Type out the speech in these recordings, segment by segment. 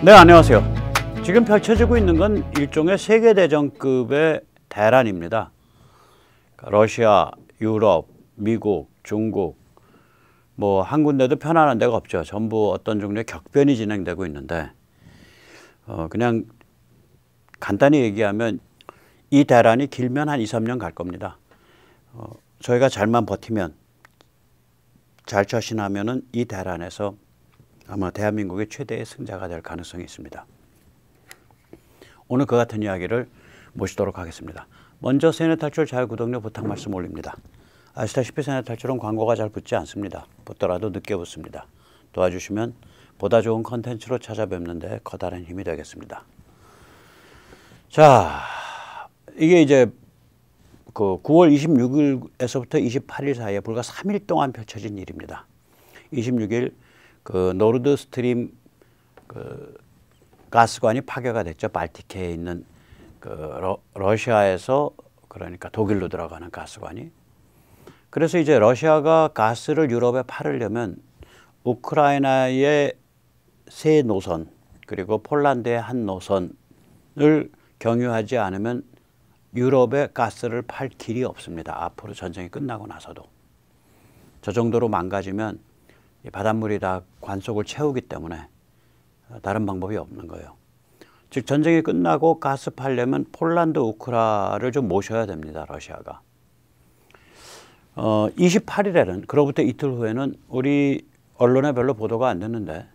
네, 안녕하세요. 지금 펼쳐지고 있는 건 일종의 세계대전급의 대란입니다. 러시아, 유럽, 미국, 중국 뭐 한 군데도 편안한 데가 없죠. 전부 어떤 종류의 격변이 진행되고 있는데 그냥 간단히 얘기하면 이 대란이 길면 한 2, 3년 갈 겁니다. 저희가 잘만 버티면, 잘 처신하면은 이 대란에서 아마 대한민국의 최대의 승자가 될 가능성이 있습니다. 오늘 그 같은 이야기를 모시도록 하겠습니다. 먼저 세뇌탈출 자유 구독료 부탁 말씀 올립니다. 아시다시피 세뇌탈출은 광고가 잘 붙지 않습니다. 붙더라도 늦게 붙습니다. 도와주시면 보다 좋은 컨텐츠로 찾아뵙는 데 커다란 힘이 되겠습니다. 자, 이게 이제 그 9월 26일에서부터 28일 사이에 불과 3일 동안 펼쳐진 일입니다. 26일 그 노르드 스트림 그 가스관이 파괴가 됐죠. 발틱해에 있는 그 러시아에서 그러니까 독일로 들어가는 가스관이. 그래서 이제 러시아가 가스를 유럽에 팔으려면 우크라이나의 세 노선 그리고 폴란드의 한 노선을 경유하지 않으면 유럽에 가스를 팔 길이 없습니다. 앞으로 전쟁이 끝나고 나서도. 저 정도로 망가지면 바닷물이 다 관속을 채우기 때문에 다른 방법이 없는 거예요. 즉 전쟁이 끝나고 가스 팔려면 폴란드, 우크라를 좀 모셔야 됩니다. 러시아가. 28일에는 그로부터 이틀 후에는 우리 언론에 별로 보도가 안 됐는데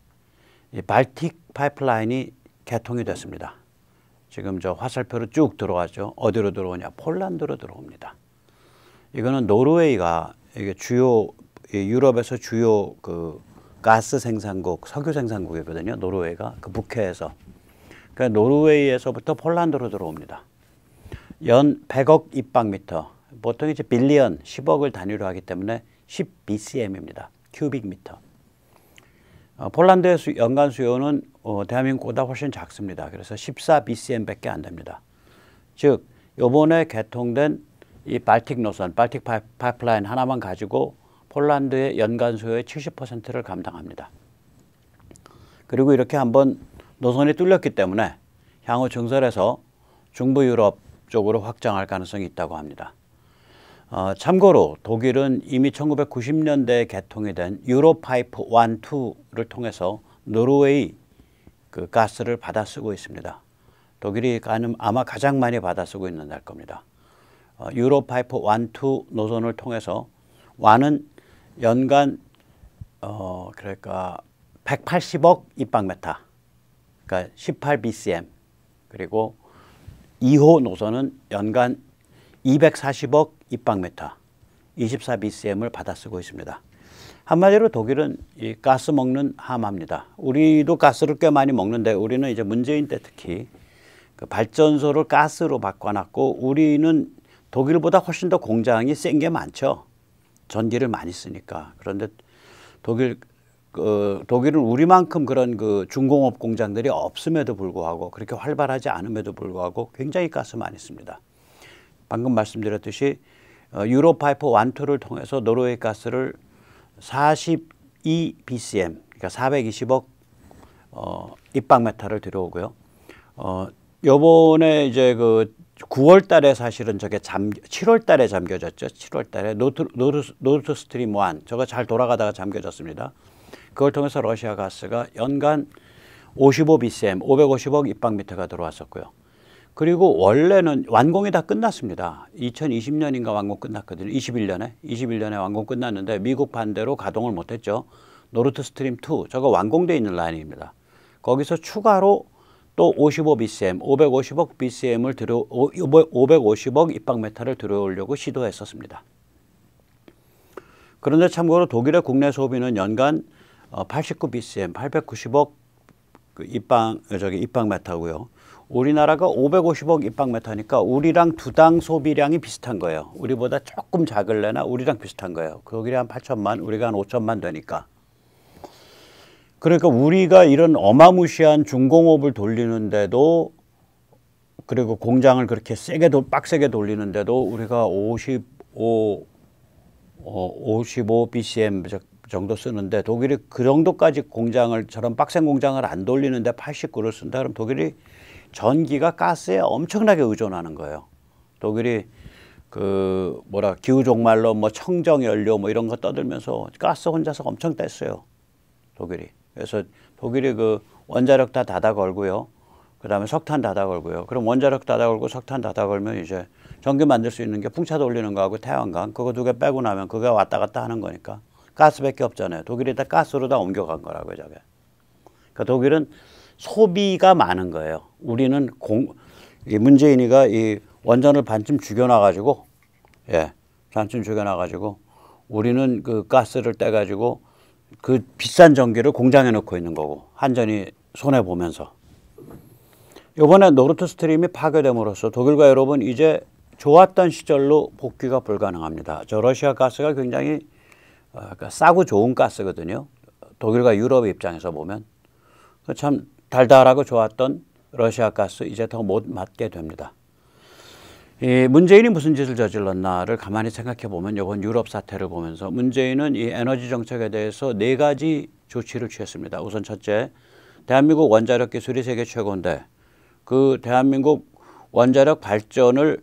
이 발틱 파이프라인이 개통이 됐습니다. 지금 저 화살표로 쭉 들어가죠. 어디로 들어오냐? 폴란드로 들어옵니다. 이거는 노르웨이가 이게 주요 유럽에서 주요 그 가스 생산국, 석유 생산국이거든요. 노르웨이가 그 북해에서. 그러니까 노르웨이에서부터 폴란드로 들어옵니다. 연 100억 입방미터, 보통 이제 빌리언 10억을 단위로 하기 때문에 10BCM입니다. 큐빅미터. 폴란드의 연간 수요는 대한민국보다 훨씬 작습니다. 그래서 14BCM밖에 안 됩니다. 즉 이번에 개통된 이 발틱 노선, 발틱 파이프라인 하나만 가지고 폴란드의 연간 수요의 70%를 감당합니다. 그리고 이렇게 한번 노선이 뚫렸기 때문에 향후 증설해서 중부 유럽 쪽으로 확장할 가능성이 있다고 합니다. 참고로 독일은 이미 1990년대에 개통이 된 유로파이프 1, 2를 통해서 노르웨이 그 가스를 받아 쓰고 있습니다. 독일이 아마 가장 많이 받아 쓰고 있는 날 겁니다. 유로파이프 1, 2 노선을 통해서 1은 연간 그러니까 180억 입방메타, 그러니까 18BCM, 그리고 2호 노선은 연간 240억 입방메타, 24BCM을 받아 쓰고 있습니다. 한마디로 독일은 이 가스 먹는 하마입니다. 우리도 가스를 꽤 많이 먹는데 우리는 이제 문재인 때 특히 그 발전소를 가스로 바꿔놨고 우리는 독일보다 훨씬 더 공장이 센 게 많죠. 전기를 많이 쓰니까. 그런데 독일은 우리만큼 그런 그 중공업 공장들이 없음에도 불구하고 그렇게 활발하지 않음에도 불구하고 굉장히 가스 많이 씁니다. 방금 말씀드렸듯이 유로파이프 1, 2를 통해서 노르웨이 가스를 42BCM, 그러니까 420억 입방메타를 들여오고요. 요번에 이제 그 9월 달에 사실은 저게 7월 달에 잠겨졌죠. 7월 달에 노르드 스트림 1, 저거 잘 돌아가다가 잠겨졌습니다. 그걸 통해서 러시아 가스가 연간 55BCM, 550억 입방미터가 들어왔었고요. 그리고 원래는 완공이 다 끝났습니다. 2020년인가 완공 끝났거든요. 21년에 완공 끝났는데 미국 반대로 가동을 못했죠. 노르드 스트림 2, 저거 완공되어 있는 라인입니다. 거기서 추가로 또 55BCM, 550억 BCM을 550억 입방메타를 들여오려고 시도했었습니다. 그런데 참고로 독일의 국내 소비는 연간 89BCM, 890억 입방메타고요. 우리나라가 550억 입방메타니까 우리랑 두 당 소비량이 비슷한 거예요. 우리보다 조금 작을래나 우리랑 비슷한 거예요. 독일이 한 8천만, 우리가 한 5천만 되니까. 그러니까 우리가 이런 어마무시한 중공업을 돌리는데도, 그리고 공장을 그렇게 빡세게 돌리는데도 우리가 55 BCM 정도 쓰는데 독일이 그 정도까지 공장을 저런 빡센 공장을 안 돌리는데 89를 쓴다 그러면 독일이 전기가 가스에 엄청나게 의존하는 거예요. 독일이 그 뭐라 기후종말로 뭐 청정연료 뭐 이런 거 떠들면서 가스 혼자서 엄청 뗐어요. 독일이. 그래서 독일이 그 원자력 다 닫아 걸고요. 그다음에 석탄 닫아 걸고요. 그럼 원자력 닫아 걸고 석탄 닫아 걸면 이제 전기 만들 수 있는 게 풍차 돌리는 거하고 태양광 그거 두 개 빼고 나면 그게 왔다 갔다 하는 거니까 가스밖에 없잖아요. 독일이 다 가스로 다 옮겨간 거라고요, 저게. 그러니까 독일은 소비가 많은 거예요. 우리는 이 문재인이가 이 원전을 반쯤 죽여놔가지고, 예, 반쯤 죽여놔가지고 우리는 그 가스를 떼가지고 그 비싼 전기를 공장에 넣고 있는 거고 한전이 손해 보면서. 이번에 노르트 스트림이 파괴됨으로써 독일과 유럽은 이제 좋았던 시절로 복귀가 불가능합니다. 저 러시아 가스가 굉장히 싸고 좋은 가스거든요. 독일과 유럽 입장에서 보면 참 달달하고 좋았던 러시아 가스 이제 더 못 맞게 됩니다. 이 문재인이 무슨 짓을 저질렀나를 가만히 생각해 보면 이번 유럽 사태를 보면서 문재인은 이 에너지 정책에 대해서 4가지 조치를 취했습니다. 우선 첫째, 대한민국 원자력 기술이 세계 최고인데 그 대한민국 원자력 발전을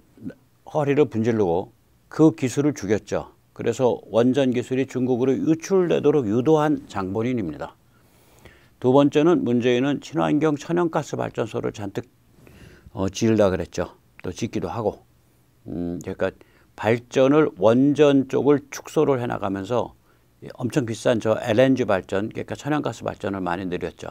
허리를 분질르고 그 기술을 죽였죠. 그래서 원전 기술이 중국으로 유출되도록 유도한 장본인입니다. 두 번째는 문재인은 친환경 천연가스 발전소를 잔뜩 지으려고 그랬죠. 또 짓기도 하고. 그러니까 발전을 원전 쪽을 축소를 해나가면서 엄청 비싼 저 LNG 발전, 그러니까 천연가스 발전을 많이 늘렸죠.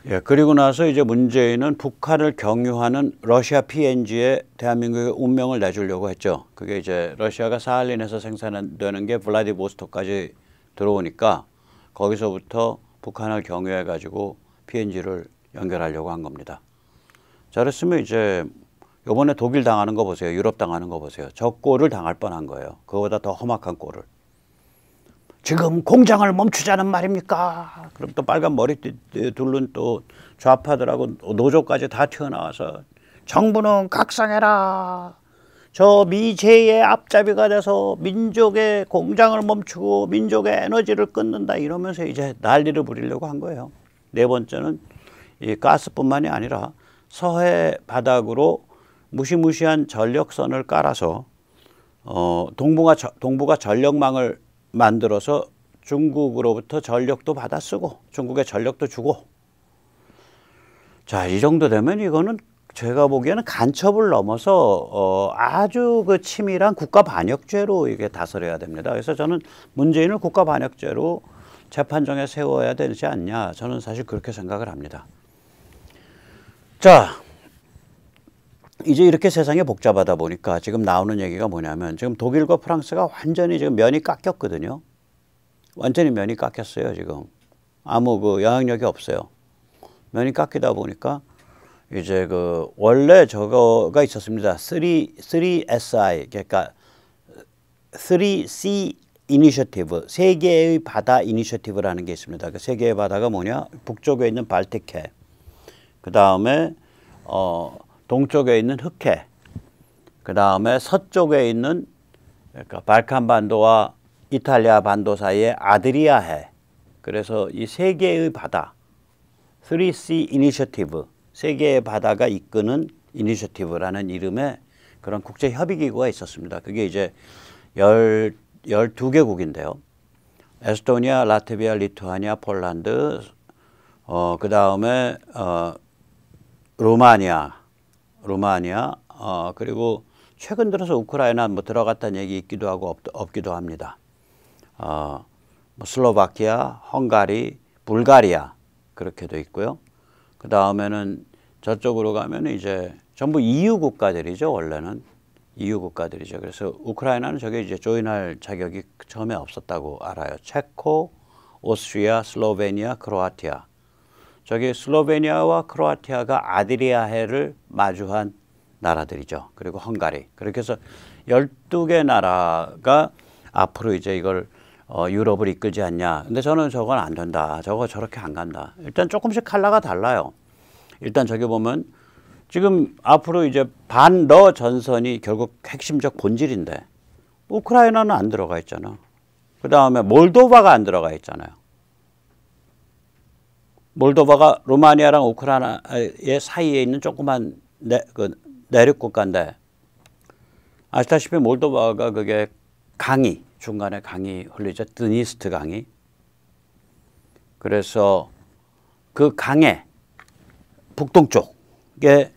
예, 그리고 나서 이제 문재인은 북한을 경유하는 러시아 PNG에 대한민국의 운명을 내주려고 했죠. 그게 이제 러시아가 사할린에서 생산되는 게 블라디보스토크까지 들어오니까 거기서부터 북한을 경유해 가지고 PNG를 연결하려고 한 겁니다. 잘했으면 이제 이번에 독일 당하는 거 보세요. 유럽 당하는 거 보세요. 저 꼴을 당할 뻔한 거예요. 그거보다 더 험악한 꼴을. 지금 공장을 멈추자는 말입니까? 그럼 또 빨간 머리띠 둘른 또 좌파들하고 노조까지 다 튀어나와서 정부는 각성해라. 저 미제의 앞잡이가 돼서 민족의 공장을 멈추고 민족의 에너지를 끊는다 이러면서 이제 난리를 부리려고 한 거예요. 네 번째는 이 가스뿐만이 아니라 서해 바닥으로 무시무시한 전력선을 깔아서 동부가 전력망을 만들어서 중국으로부터 전력도 받아 쓰고 중국에 전력도 주고. 자, 이 정도 되면 이거는 제가 보기에는 간첩을 넘어서 아주 그 치밀한 국가 반역죄로 이게 다스려야 됩니다. 그래서 저는 문재인을 국가 반역죄로 재판정에 세워야 되지 않냐, 저는 사실 그렇게 생각을 합니다. 자, 이제 이렇게 세상이 복잡하다 보니까 지금 나오는 얘기가 뭐냐면 지금 독일과 프랑스가 완전히 지금 면이 깎였거든요. 완전히 면이 깎였어요. 지금 아무 그 영향력이 없어요. 면이 깎이다 보니까 이제 그 원래 저거가 있었습니다. 3SI, 그러니까 3C 이니셔티브, 세 개의 바다 이니셔티브라는 게 있습니다. 그 세 개의 바다가 뭐냐? 북쪽에 있는 발틱해, 그 다음에 동쪽에 있는 흑해, 그 다음에 서쪽에 있는 그러니까 발칸 반도와 이탈리아 반도 사이에 아드리아해. 그래서 이 세 개의 바다, 3C 이니셔티브, 세 개의 바다가 이끄는 이니셔티브라는 이름의 그런 국제 협의 기구가 있었습니다. 그게 이제 12개국인데요. 에스토니아, 라트비아, 리투아니아, 폴란드, 그 다음에 루마니아, 그리고 최근 들어서 우크라이나 뭐 들어갔다는 얘기 있기도 하고 없기도 합니다. 뭐 슬로바키아, 헝가리, 불가리아 그렇게 돼 있고요. 그 다음에는 저쪽으로 가면 이제 전부 EU 국가들이죠. 원래는 EU 국가들이죠. 그래서 우크라이나는 저게 이제 조인할 자격이 처음에 없었다고 알아요. 체코, 오스트리아, 슬로베니아, 크로아티아. 저기 슬로베니아와 크로아티아가 아드리아해를 마주한 나라들이죠. 그리고 헝가리. 그렇게 해서 12개 나라가 앞으로 이제 이걸 유럽을 이끌지 않냐. 근데 저는 저건 안 된다. 저거 저렇게 안 간다. 일단 조금씩 컬러가 달라요. 일단 저기 보면 지금 앞으로 이제 반러 전선이 결국 핵심적 본질인데 우크라이나는 안 들어가 있잖아. 그 다음에 몰도바가 안 들어가 있잖아요. 몰도바가 루마니아랑 우크라이나의 사이에 있는 조그만 내륙 국가인데 아시다시피 몰도바가 그게 강이 중간에 강이 흘리죠. 드니스트 강이. 그래서 그 강의 북동쪽에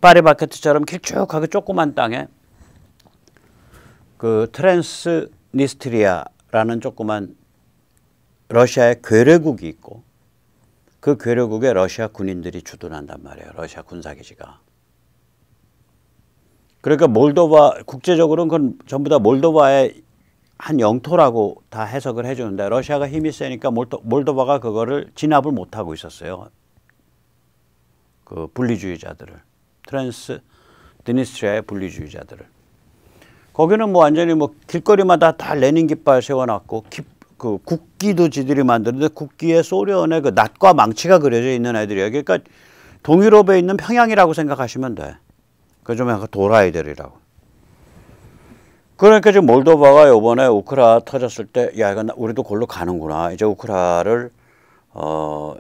파리바게트처럼 길쭉하게 조그만 땅에 그 트랜스니스트리아라는 조그만 러시아의 괴뢰국이 있고 그 괴뢰국에 러시아 군인들이 주둔한단 말이에요. 러시아 군사기지가. 그러니까 몰도바 국제적으로는 그건 전부 다 몰도바의 한 영토라고 다 해석을 해주는데 러시아가 힘이 세니까 몰도바가 그거를 진압을 못하고 있었어요. 그 분리주의자들을. 트랜스니스트리아의 분리주의자들을. 거기는 뭐 완전히 뭐 길거리마다 다 레닌 깃발 세워놨고 그 국기도 지들이 만드는데 국기에 소련의 그 낫과 망치가 그려져 있는 애들이에요. 그러니까 동유럽에 있는 평양이라고 생각하시면 돼. 그 좀 약간 도라이들이라고. 그러니까 지금 몰도바가 이번에 우크라 터졌을 때, 야, 이건 우리도 골로 가는구나. 이제 우크라를,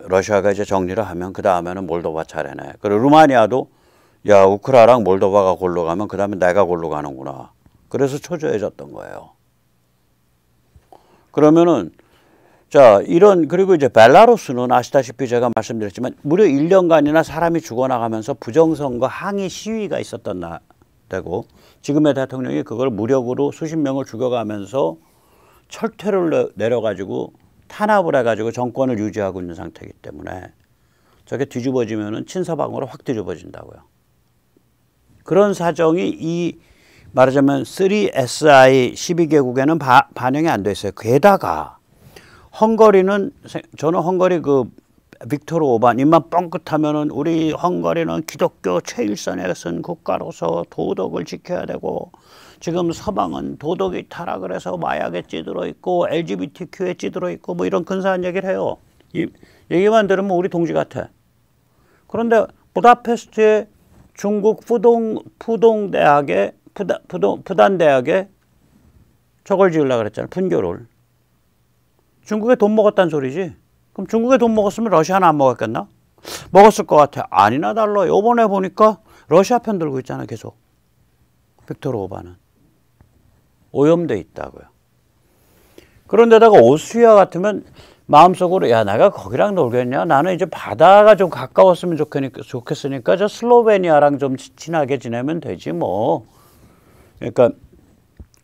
러시아가 이제 정리를 하면, 그 다음에는 몰도바 차례네. 그리고 루마니아도, 야, 우크라랑 몰도바가 골로 가면, 그 다음에 내가 골로 가는구나. 그래서 초조해졌던 거예요. 그러면은, 자, 그리고 이제 벨라루스는 아시다시피 제가 말씀드렸지만, 무려 1년간이나 사람이 죽어나가면서 부정선거 항의 시위가 있었던 때고, 지금의 대통령이 그걸 무력으로 수십 명을 죽여가면서 철퇴를 내려가지고 탄압을 해가지고 정권을 유지하고 있는 상태이기 때문에 저게 뒤집어지면은 친서방으로 확 뒤집어진다고요. 그런 사정이 이 말하자면 3SI 12개국에는 반영이 안 돼 있어요. 게다가 저는 헝가리 그 빅토르 오반 입만 뻥끗하면은 우리 헝가리는 기독교 최일선에 쓴 국가로서 도덕을 지켜야 되고 지금 서방은 도덕이 타락을 해서 마약에 찌들어 있고 LGBTQ에 찌들어 있고 뭐 이런 근사한 얘기를 해요. 이 얘기만 들으면 우리 동지 같아. 그런데 부다페스트의 중국 푸단 대학에 저걸 지으려고 그랬잖아요. 분교를. 중국에 돈 먹었다는 소리지. 그럼 중국에 돈 먹었으면 러시아는 안 먹었겠나? 먹었을 것 같아. 아니나 달라. 이번에 보니까 러시아 편 들고 있잖아 계속. 빅토르 오반은. 오염돼 있다고요. 그런데다가 오스트리아 같으면 마음속으로 야 내가 거기랑 놀겠냐? 나는 이제 바다가 좀 가까웠으면 좋겠으니까 저 슬로베니아랑 좀 친하게 지내면 되지 뭐. 그러니까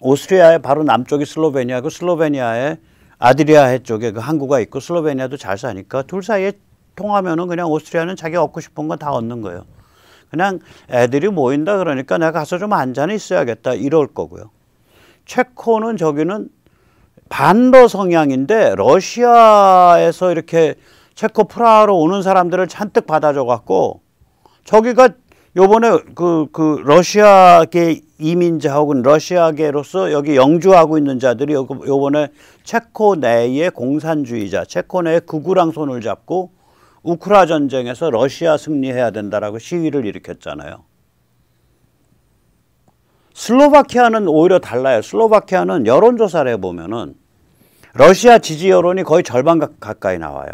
오스트리아의 바로 남쪽이 슬로베니아고 슬로베니아의 아드리아해 쪽에 그 항구가 있고 슬로베니아도 잘 사니까 둘 사이에 통하면은 그냥 오스트리아는 자기 얻고 싶은 건 다 얻는 거예요. 그냥 애들이 모인다 그러니까 내가 가서 좀 앉아는 있어야겠다 이럴 거고요. 체코는 저기는 반러 성향인데 러시아에서 이렇게 체코 프라하로 오는 사람들을 잔뜩 받아줘 갖고 저기가 요번에 그 러시아계 이민자 혹은 러시아계로서 여기 영주하고 있는 자들이 요번에 체코 내의 공산주의자, 체코 내의 극우랑 손을 잡고 우크라 전쟁에서 러시아 승리해야 된다라고 시위를 일으켰잖아요. 슬로바키아는 오히려 달라요. 슬로바키아는 여론조사를 해보면은 러시아 지지 여론이 거의 절반 가까이 나와요.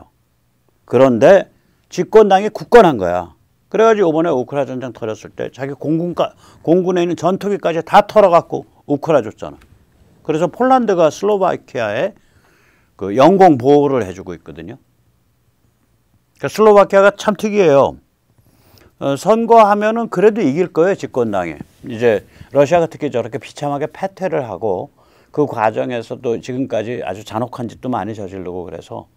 그런데 집권당이 굳건한 거야. 그래가지고 이번에 우크라 전쟁 터졌을 때 자기 공군에 있는 전투기까지 다 털어갖고 우크라 줬잖아. 그래서 폴란드가 슬로바키아에 그 영공 보호를 해주고 있거든요. 그러니까 슬로바키아가 참 특이해요. 선거하면은 그래도 이길 거예요, 집권당이. 이제 러시아가 특히 저렇게 비참하게 패퇴를 하고 그 과정에서도 지금까지 아주 잔혹한 짓도 많이 저지르고 그래서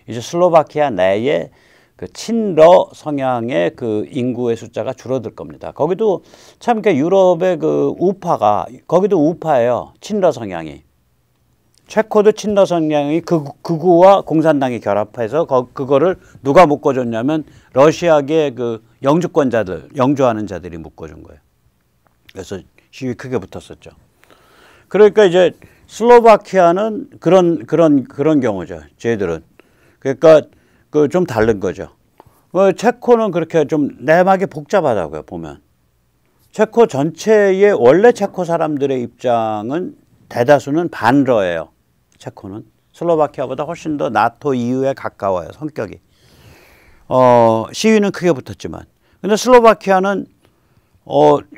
이제 슬로바키아 내에 그 친러 성향의 그 인구의 숫자가 줄어들 겁니다. 거기도 참 유럽의 그 우파가 거기도 우파예요. 친러 성향이. 체코도 친러 성향이 극우와 공산당이 결합해서 그거를 누가 묶어줬냐면 러시아계 그 영주권자들, 영주하는 자들이 묶어준 거예요. 그래서 시위 크게 붙었었죠. 그러니까 이제 슬로바키아는 그런 경우죠. 쟤들은. 그러니까 그 좀 다른 거죠. 체코는 그렇게 좀 내막이 복잡하다고요, 보면. 체코 전체의 원래 체코 사람들의 입장은 대다수는 반러예요. 체코는 슬로바키아보다 훨씬 더 나토 EU에 가까워요. 성격이. 시위는 크게 붙었지만. 근데 슬로바키아는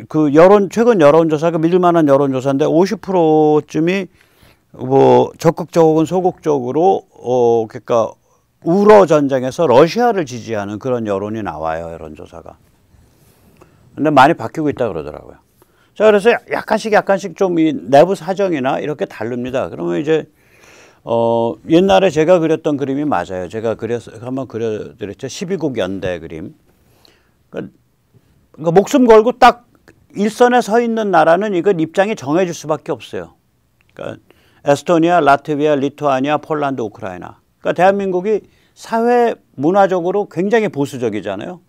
그 최근 여론조사가 믿을 만한 여론조사인데 50%쯤이 뭐 적극적 혹은 소극적으로 그러니까 우러 전쟁에서 러시아를 지지하는 그런 여론이 나와요. 여론조사가. 근데 많이 바뀌고 있다 그러더라고요. 자, 그래서 약간씩 좀 이 내부 사정이나 이렇게 다릅니다. 그러면 이제 옛날에 제가 그렸던 그림이 맞아요. 제가 한번 그려드렸죠. 12국 연대 그림. 그러니까 목숨 걸고 딱 일선에 서 있는 나라는 이건 입장이 정해질 수밖에 없어요. 그러니까 에스토니아, 라트비아, 리투아니아, 폴란드, 우크라이나. 그러니까 대한민국이 사회 문화적으로 굉장히 보수적이잖아요.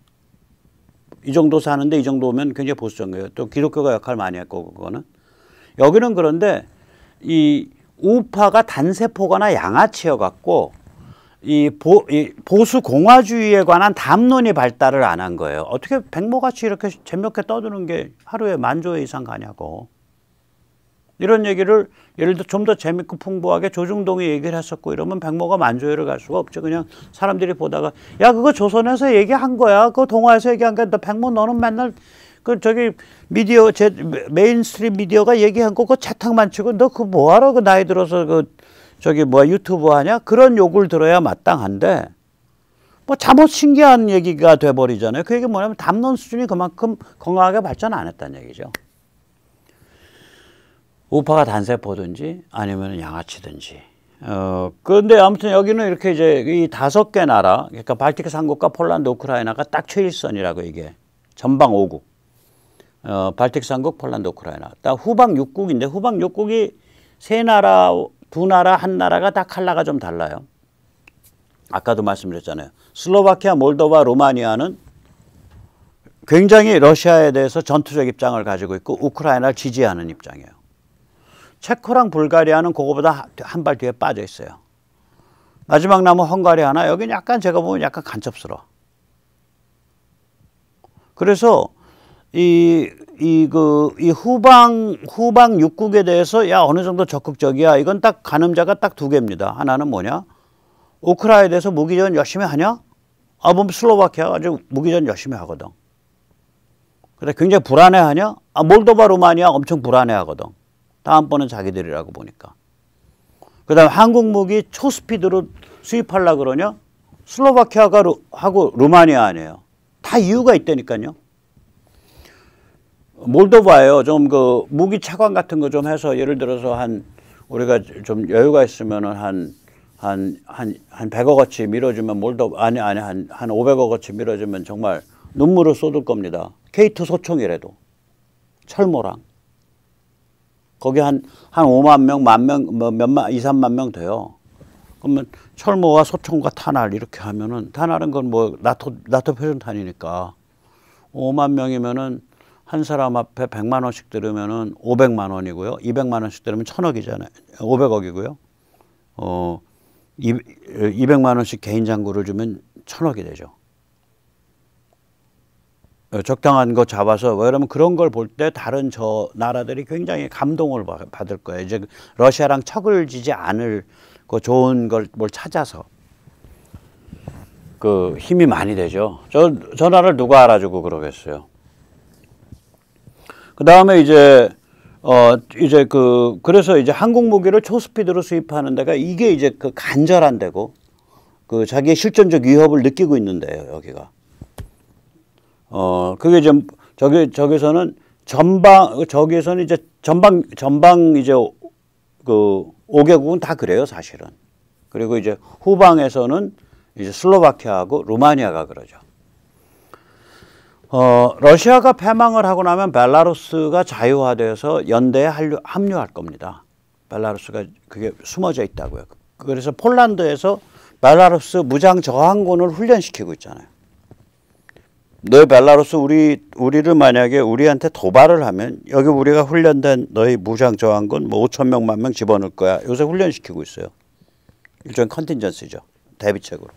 이 정도 사는데 이 정도 오면 굉장히 보수적인 거예요. 또 기독교가 역할을 많이 했고 그거는. 여기는 그런데 이 우파가 단세포거나 양아치여 갖고 이 보수 공화주의에 관한 담론이 발달을 안 한 거예요. 어떻게 백모같이 이렇게 재미없게 떠드는 게 하루에 10,000조 이상 가냐고. 이런 얘기를 예를 들어 좀 더 재밌고 풍부하게 조중동이 얘기를 했었고 이러면 백모가 10,000조를 갈 수가 없죠. 그냥 사람들이 보다가 야 그거 조선에서 얘기한 거야. 그거 동아에서 얘기한 거야. 너 백모 너는 맨날 저기 미디어 메인스트림 미디어가 얘기한 거 그거 채팅만 치고 너 그거 뭐하러 그 나이 들어서 저기 유튜브 하냐? 그런 욕을 들어야 마땅한데 뭐 잘못 신기한 얘기가 돼버리잖아요. 그 얘기 뭐냐면 담론 수준이 그만큼 건강하게 발전 안 했다는 얘기죠. 우파가 단세포든지 아니면 양아치든지. 그런데 아무튼 여기는 이렇게 이제 이 5개 나라, 그러니까 발티크 3국과 폴란드, 우크라이나가 딱 최일선이라고 이게 전방 5국. 발틱 3국, 폴란드, 우크라이나. 딱 후방 6국인데 후방 6국이 3나라, 2나라, 1나라가 다 컬러가 좀 달라요. 아까도 말씀드렸잖아요. 슬로바키아, 몰도바, 루마니아는 굉장히 러시아에 대해서 전투적 입장을 가지고 있고 우크라이나를 지지하는 입장이에요. 체코랑 불가리아는 그거보다 한 발 뒤에 빠져 있어요. 마지막 남은 헝가리 하나 여기는 약간 제가 보면 약간 간첩스러워. 그래서 이 후방 6국에 대해서 야 어느 정도 적극적이야. 이건 딱 가늠자가 딱 2개입니다. 하나는 뭐냐? 우크라이나에 대해서 무기전 열심히 하냐? 뭐 슬로바키아가 아주 무기전 열심히 하거든. 근데 굉장히 불안해하냐? 몰도바, 루마니아 엄청 불안해하거든. 다음번은 자기들이라고 보니까. 그 다음에 한국 무기 초스피드로 수입하려고 그러냐? 슬로바키아가 하고 루마니아 아니에요. 다 이유가 있다니까요. 몰도바예요. 좀 그 무기 차관 같은 거 좀 해서 예를 들어서 우리가 좀 여유가 있으면은 한 100억어치 밀어주면 한 500억어치 밀어주면 정말 눈물을 쏟을 겁니다. K2 소총이라도 철모랑 거기 한 5만 명, 1명, 2, 3만 명 돼요. 그러면 철모와 소총과 탄알 이렇게 하면은 탄알은 건 뭐 나토 표준탄이니까 5만 명이면은 한 사람 앞에 100만 원씩 들으면은 500만 원이고요. 200만 원씩 들으면 1,000억이잖아요. 500억이고요. 200만 원씩 개인 잔고를 주면 1,000억이 되죠. 적당한 거 잡아서 왜냐면 그런 걸 볼 때 다른 저 나라들이 굉장히 감동을 받을 거예요. 이제 러시아랑 척을 지지 않을 그 좋은 걸 뭘 찾아서 그 힘이 많이 되죠. 저 나라를 누가 알아주고 그러겠어요. 그 다음에 그래서 이제 한국 무기를 초스피드로 수입하는 데가 이게 이제 그 간절한 데고 그 자기의 실전적 위협을 느끼고 있는 데예요, 여기가. 그게 좀, 저기서는 이제 전방 이제 그 5개국은 다 그래요, 사실은. 그리고 이제 후방에서는 이제 슬로바키아하고 루마니아가 그러죠. 러시아가 패망을 하고 나면 벨라루스가 자유화돼서 연대에 합류할 겁니다. 벨라루스가 그게 숨어져 있다고요. 그래서 폴란드에서 벨라루스 무장 저항군을 훈련시키고 있잖아요. 너희 벨라루스 우리를 만약에 우리한테 도발을 하면 여기 우리가 훈련된 너희 무장 저항군 뭐 5,000명, 10,000명 집어넣을 거야. 요새 훈련시키고 있어요. 일종의 컨틴전스죠. 대비책으로.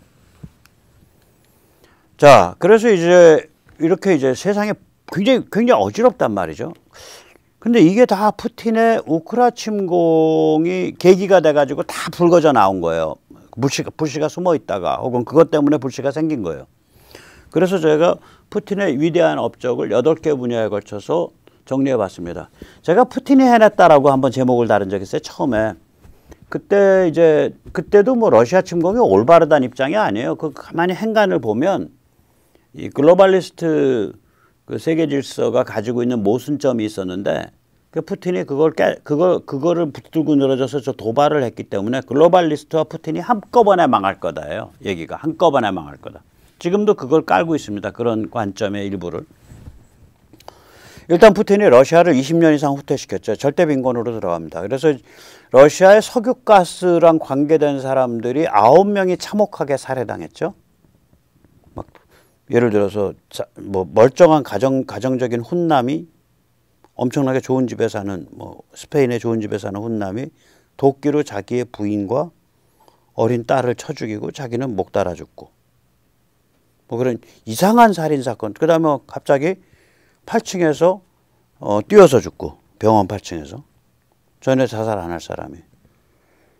자, 그래서 이제 이렇게 이제 세상에 굉장히 어지럽단 말이죠. 근데 이게 다 푸틴의 우크라 침공이 계기가 돼가지고 다 불거져 나온 거예요. 불씨가 숨어 있다가 혹은 그것 때문에 불씨가 생긴 거예요. 그래서 제가 푸틴의 위대한 업적을 8개 분야에 걸쳐서 정리해 봤습니다. 제가 푸틴이 해냈다라고 한번 제목을 다룬 적이 있어요. 처음에. 그때도 뭐 러시아 침공이 올바르다는 입장이 아니에요. 그 가만히 행간을 보면 이 글로벌리스트 그 세계 질서가 가지고 있는 모순점이 있었는데 그 푸틴이 그거를 붙들고 늘어져서 저 도발을 했기 때문에 글로벌리스트와 푸틴이 한꺼번에 망할 거다예요. 얘기가 한꺼번에 망할 거다. 지금도 그걸 깔고 있습니다. 그런 관점의 일부를. 일단 푸틴이 러시아를 20년 이상 후퇴시켰죠. 절대 빈곤으로 들어갑니다. 그래서 러시아의 석유가스랑 관계된 사람들이 9명이 참혹하게 살해당했죠. 막 예를 들어서 뭐 멀쩡한 가정적인 훈남이 엄청나게 좋은 집에 사는 뭐 스페인의 좋은 집에 사는 훈남이 도끼로 자기의 부인과 어린 딸을 쳐 죽이고 자기는 목 달아 죽고 뭐 그런 이상한 살인 사건. 그다음에 갑자기 8층에서 뛰어서 죽고 병원 8층에서 전에 자살 안 할 사람이.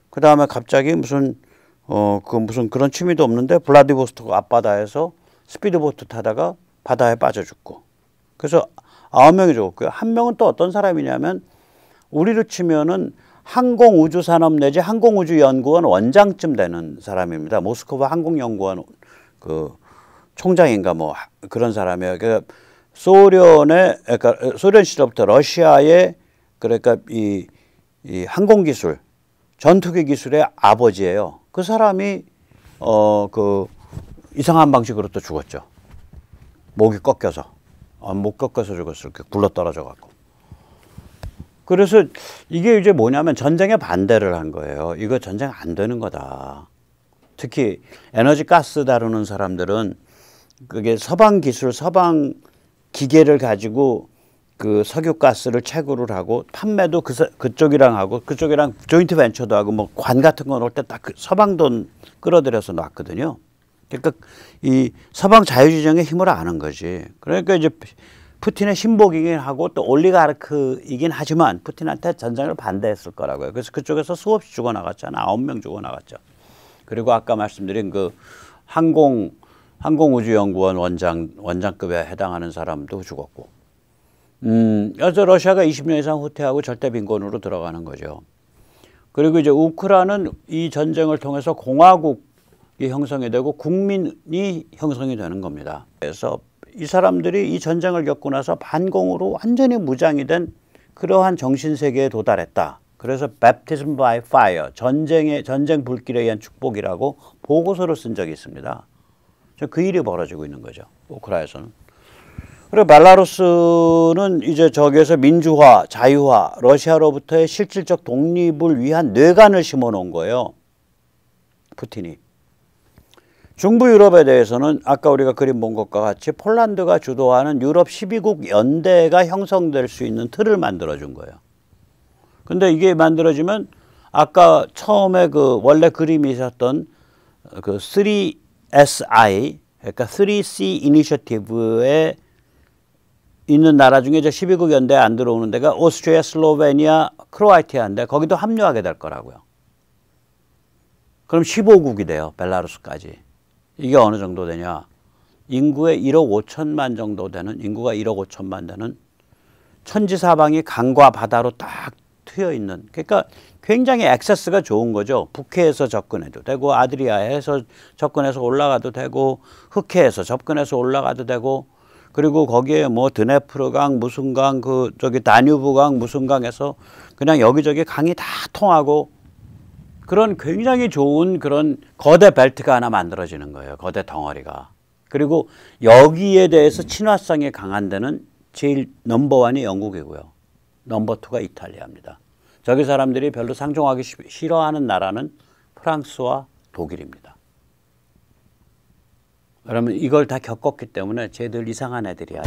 그다음에 갑자기 무슨 그런 취미도 없는데 블라디보스토크 앞바다에서 스피드보트 타다가 바다에 빠져 죽고. 그래서 9명이 죽었고요. 한 명은 또 어떤 사람이냐면 우리로 치면은 항공우주산업 내지 항공우주연구원 원장쯤 되는 사람입니다. 모스크바 항공연구원 그 총장인가 뭐 그런 사람이에요. 그러니까 그러니까 소련 시절부터 러시아의 그러니까 이 항공기술, 전투기 기술의 아버지예요. 그 사람이 그 이상한 방식으로 또 죽었죠. 목이 꺾여서. 목 꺾여서 죽었을 때 굴러 떨어져 갖고. 그래서 이게 이제 뭐냐면 전쟁에 반대를 한 거예요. 이거 전쟁 안 되는 거다. 특히 에너지 가스 다루는 사람들은 그게 서방 기술, 서방 기계를 가지고 그 석유가스를 채굴을 하고 판매도 그쪽이랑 하고 그쪽이랑 조인트 벤처도 하고 뭐 관 같은 거 놓을 때 딱 그 서방 돈 끌어들여서 놨거든요. 그러니까 이 서방 자유주의적인 힘을 아는 거지. 그러니까 이제 푸틴의 신복이긴 하고 또 올리가르크이긴 하지만 푸틴한테 전쟁을 반대했을 거라고요. 그래서 그쪽에서 수없이 죽어나갔잖아. 9명 죽어나갔죠. 그리고 아까 말씀드린 그 항공우주연구원 원장급에 해당하는 사람도 죽었고. 그래서 러시아가 20년 이상 후퇴하고 절대 빈곤으로 들어가는 거죠. 그리고 이제 우크라이나는 이 전쟁을 통해서 공화국이 형성이 되고 국민이 형성이 되는 겁니다. 그래서 이 사람들이 이 전쟁을 겪고 나서 반공으로 완전히 무장이 된 그러한 정신세계에 도달했다. 그래서 Baptism by Fire, 전쟁 불길에 의한 축복이라고 보고서를 쓴 적이 있습니다. 그 일이 벌어지고 있는 거죠. 우크라이나에서는. 그리고 벨라루스는 이제 저기에서 민주화, 자유화, 러시아로부터의 실질적 독립을 위한 뇌관을 심어 놓은 거예요. 푸틴이. 중부 유럽에 대해서는 아까 우리가 그림 본 것과 같이 폴란드가 주도하는 유럽 12국 연대가 형성될 수 있는 틀을 만들어준 거예요. 근데 이게 만들어지면 아까 처음에 그 원래 그림이 있었던 그 3SI, 그러니까 3C 이니셔티브에 있는 나라 중에 저 12국 연대에 안 들어오는 데가 오스트리아, 슬로베니아, 크로아티아인데 거기도 합류하게 될 거라고요. 그럼 15국이 돼요. 벨라루스까지. 이게 어느 정도 되냐. 인구의 1억 5천만 정도 되는, 인구가 1억 5천만 되는 천지사방이 강과 바다로 딱 트여 있는, 그러니까 굉장히 액세스가 좋은 거죠. 북해에서 접근해도 되고 아드리아해에서 접근해서 올라가도 되고 흑해에서 접근해서 올라가도 되고, 그리고 거기에 뭐 드네프르강 무슨 강, 그 저기 다뉴브강 무슨 강에서 그냥 여기저기 강이 다 통하고 그런 굉장히 좋은 그런 거대 벨트가 하나 만들어지는 거예요. 거대 덩어리가. 그리고 여기에 대해서 친화성이 강한 데는 제일 넘버원이 영국이고요. 넘버2가 이탈리아입니다. 저기 사람들이 별로 상종하기 싫어하는 나라는 프랑스와 독일입니다. 그러면 이걸 다 겪었기 때문에 쟤들 이상한 애들이야.